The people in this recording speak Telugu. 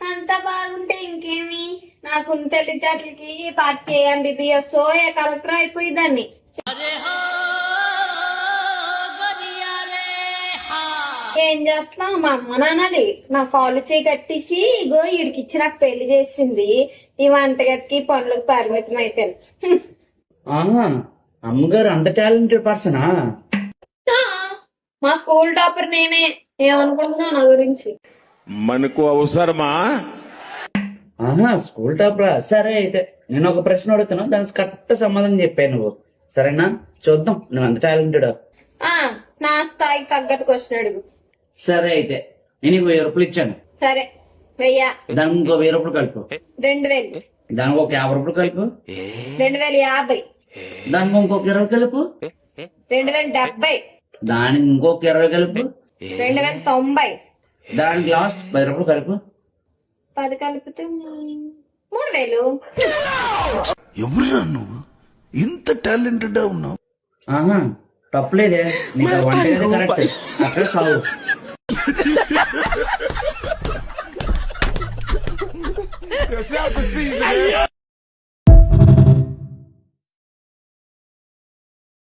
అంతా బాగుంటే ఇంకేమి నాకు తెలివితేటలకి పార్టీ ఎంబీబీఎస్ ఏ కలెక్టర్ అయిపోయిందాన్ని. ఏం చేస్తున్నావు? మా అమ్మ నాన్నది నా కాలు చేయి కట్టేసి ఇగో ఈడికిచ్చి నాకు పెళ్లి చేసింది. ఈ వంటగదికి పనులకు పరిమితం అయిపోయాను. ఆహా, అమ్మగారు అంత టాలెంటెడ్ పర్సనా? మా స్కూల్ టాపర్ నేనే. ఏమనుకుంటున్నావు నా గురించి? మనకు అవసరమా? ఆహా, స్కూల్ టాపరా? సరే అయితే నేను ఒక ప్రశ్న అడుగుతున్నా, దానికి కరెక్ట్ సమాధానం చెప్పాను నువ్వు. సరేనా? చూద్దాం నువ్వు ఎంత టాలెంటెడ్. నా స్థాయికి తగ్గట్టు క్వశ్చన్ అడుగు. సరే అయితే నేను నీకు 1000 రూపాయలు ఇచ్చాను. సరే 1000. దానికి ఇంకో 1000 రూపాయలు కలుపు. 2000. దానికి ఒక 50 రూపాయలు కలుపు. 2050. దానికి ఇంకొక 20 కలుపు. 2070. దానికి ఇంకొక 20 కలుపు. 2090. దానికి లాస్ట్ 10 రూపాయలు కలుపు. 10 కలిపితే 3000. ఎవరురా నువ్వు? ఇంత టాలెంటెడ్ ఉన్నావు? ఆహా, తప్పలేదే. నీకు ఆ వంట గది కరెక్ట్. అక్కడ సాగు.